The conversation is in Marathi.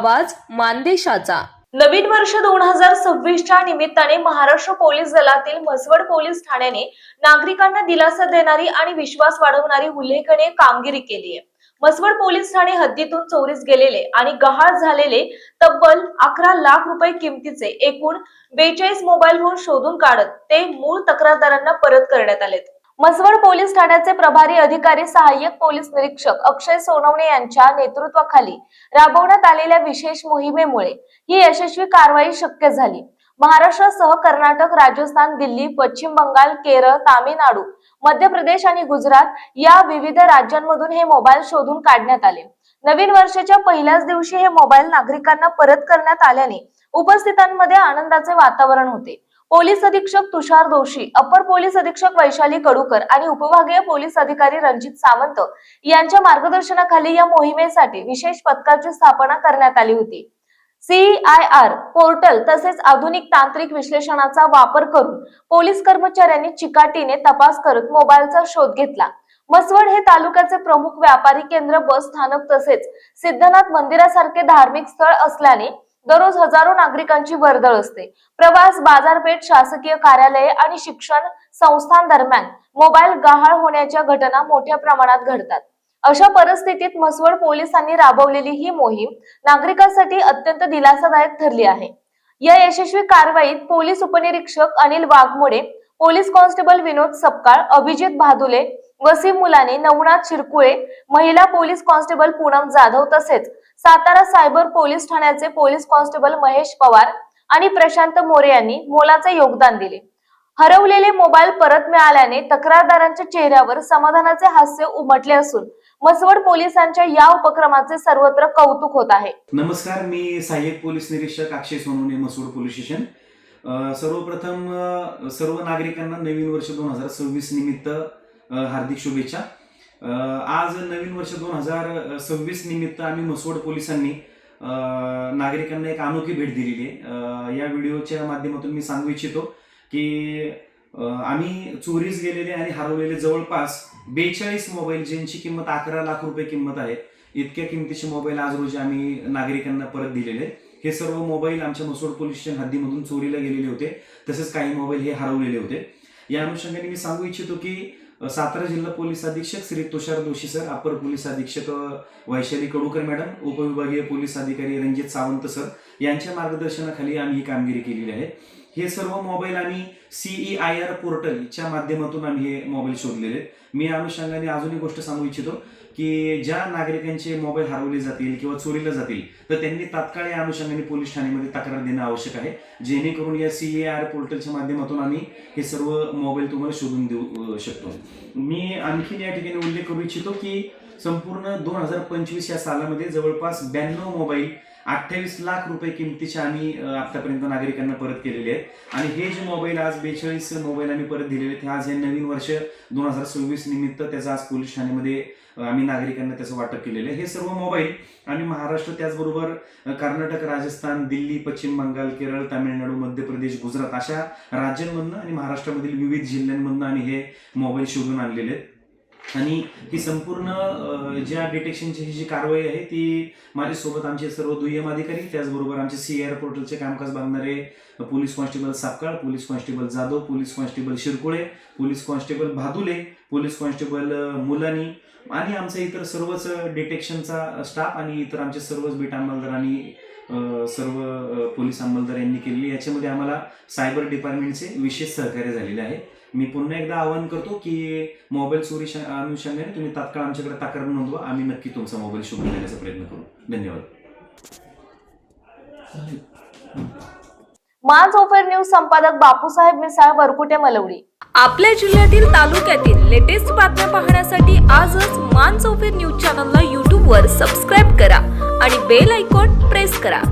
आवाज मानदेशाचा। नवीन वर्ष 2026च्या निमित्ताने महाराष्ट्र पोलीस दलातील म्हसवड पोलीस ठाण्याने नागरिकांना दिलासा देणारी आणि विश्वास वाढवणारी उल्लेखनीय कामगिरी केली आहे। म्हसवड पोलीस ठाणे हद्दीतून चोरीस गेलेले आणि गहाळ झालेले तब्बल 11 लाख रुपये किमतीचे एकूण 42 मोबाईल फोन शोधून काढत ते मूळ तक्रारदारांना परत करण्यात आलेत। म्हसवड पोलीस ठाण्याचे प्रभारी अधिकारी सहाय्यक पोलीस निरीक्षक अक्षय सोनवणे यांच्या नेतृत्वाखाली राबवण्यात आलेल्या विशेष मोहिमेमुळे ही यशस्वी कारवाई शक्य झाली। महाराष्ट्रासह कर्नाटक, राजस्थान, दिल्ली, पश्चिम बंगाल, केरळ, तामिळनाडू, मध्य प्रदेश आणि गुजरात या विविध राज्यांमधून हे मोबाईल शोधून काढण्यात आले। नवीन वर्षाच्या पहिल्याच दिवशी हे मोबाईल नागरिकांना परत करण्यात आल्याने उपस्थितांमध्ये आनंदाचे वातावरण होते। पोलीस अधीक्षक तुषार दोशी, अपर पोलीस अधीक्षक वैशाली कडूकर आणि उपविभागीय पोलीस अधिकारी रणजित सावंत यांच्या मार्गदर्शनाखाली या मोहिमेसाठी विशेष पथकाची स्थापना करण्यात आली होती। CIR पोर्टल तसेच आधुनिक तांत्रिक विश्लेषणाचा वापर करून पोलीस कर्मचाऱ्यांनी चिकाटीने तपास करत मोबाईलचा शोध घेतला। म्हसवड हे तालुक्याचे प्रमुख व्यापारी केंद्र, बस स्थानक तसेच सिद्धनाथ मंदिरासारखे धार्मिक स्थळ असल्याने दररोज हजारो नागरिकांची वर्दळ असते। प्रवास, बाजारपेठ, शासकीय कार्यालये आणि शिक्षण संस्थांदरम्यान मोबाईल गहाळ होण्याच्या घटना मोठ्या प्रमाणात घडतात। अशा परिस्थितीत म्हसवड पोलिसांनी राबवलेली ही मोहीम नागरिकांसाठी अत्यंत दिलासादायक ठरली आहे। या यशस्वी कारवाईत पोलीस उपनिरीक्षक अनिल वाघमोडे, पोलीस कॉन्स्टेबल विनोद सपकाळ, अभिजित भादुले, वसीम मुलानी, नवनाथ शिरकुळे, महिला पोलीस कॉन्स्टेबल पूनम जाधव तसेच सातारा सायबर पोलीस ठाण्याचे पोलीस कॉन्स्टेबल महेश पवार आणि प्रशांत मोरे यांनी मोलाचे योगदान दिले। हरवलेले मोबाईल परत मिळाल्याने तक्रारदारांच्या चेहऱ्यावर समाधानाचे हास्य उमटले असून म्हसवड पोलिसांच्या या उपक्रमाचे सर्वत्र कौतुक होत आहे। नमस्कार, मी सहाय्यक पोलीस निरीक्षक अक्षय सोनवणे, म्हसवड पोलीस स्टेशन। सर्वप्रथम सर्व नागरिकांना नवीन वर्ष 2026 निमित्त हार्दिक शुभेच्छा। आज नवीन वर्ष 2026 निमित्त आम्ही म्हसवड पोलिसांनी नागरिकांना एक अनोखी भेट दिलेली आहे। या व्हिडिओच्या माध्यमातून मी सांगू इच्छितो की आम्ही चोरीस गेलेले आणि हरवलेले जवळपास 42 मोबाईल, ज्यांची किंमत 11 लाख रुपये किंमत आहे, इतक्या किमतीचे मोबाईल आज रोजी आम्ही नागरिकांना परत दिलेले। हे सर्व मोबाईल आमच्या म्हसवड पोलीस स्टेशन हद्दीमधून चोरीला गेलेले होते, तसेच काही मोबाईल हे हरवलेले होते। या अनुषंगाने मी सांगू इच्छितो की सातारा जिल्हा पोलीस अधीक्षक श्री तुषार दोशी सर, अपर पोलीस अधीक्षक वैशाली कडूकर मॅडम, उपविभागीय पोलीस अधिकारी रणजित सावंत सर यांच्या मार्गदर्शनाखाली आम्ही ही कामगिरी केलेली आहे। हे सर्व मोबाईल आम्ही CIR पोर्टलच्या माध्यमातून आम्ही हे मोबाईल शोधलेले। मी या अनुषंगाने अजून एक गोष्ट सांगू इच्छितो की ज्या नागरिकांचे मोबाईल हरवले जातील किंवा चोरीला जातील तर त्यांनी तात्काळ या अनुषंगाने पोलीस ठाण्यामध्ये तक्रार देणं आवश्यक आहे, जेणेकरून या CIR पोर्टलच्या माध्यमातून आम्ही हे सर्व मोबाईल तुम्हाला शोधून देऊ शकतो। मी आणखीन या ठिकाणी उल्लेख करू इच्छितो की संपूर्ण 2025 या सालामध्ये जवळपास 92 मोबाईल 28 लाख रुपये किमतीचे आम्ही आतापर्यंत नागरिकांना परत केलेले आहेत। आणि हे जे मोबाईल आज 42 मोबाईल आम्ही परत दिलेले आहेत, आज हे नवीन वर्ष 2026 निमित्त त्याचा आज पोलीस ठाण्यामध्ये आम्ही नागरिकांना त्याचं वाटप केलेलं आहे। हे सर्व मोबाईल आम्ही महाराष्ट्र, त्याचबरोबर कर्नाटक, राजस्थान, दिल्ली, पश्चिम बंगाल, केरळ, तामिळनाडू, मध्य प्रदेश, गुजरात अशा राज्यांमधून आणि महाराष्ट्रामधील विविध जिल्ह्यांमधून आम्ही हे मोबाईल शोधून आणलेले आहेत। आणि ही संपूर्ण ज्या डिटेक्शनची ही जी कारवाई आहे ती माझ्यासोबत आमचे सर्व दुय्यम अधिकारी, त्याचबरोबर आमचे CIR पोर्टलचे कामकाज बघणारे police constable Sapkal, police constable Jadhav, police constable Shirkule, police constable Bhadule, police constable Mulani आणि आमचा इतर सर्वच डिटेक्शनचा स्टाफ आणि इतर आमचे सर्वच बीट अंमलदार आणि सर्व पोलीस अंमलदार यांनी केलेली। याच्यामध्ये आम्हाला सायबर डिपार्टमेंटचे विशेष सहकार्य झालेले आहे। मी पुन्हा एकदा आवाहन करतो की मोबाईल चोरी अनुषंगाने तुम्ही तात्काळ आमच्याकडे तक्रार नोंदवा, आम्ही नक्की तुमचा मोबाईल शोधून देण्याचा प्रयत्न करू। धन्यवाद। मानसोफर न्यूज संपादक बापूसाहेब मिसाळ, वरकुटे, मलवडी। आपल्या जिल्ह्यातील, तालुक्यातील लेटेस्ट बातम्या पाहण्यासाठी आजच मानसोफर न्यूज चॅनलला YouTube वर सबस्क्राईब करा आणि बेल आयकॉन प्रेस करा।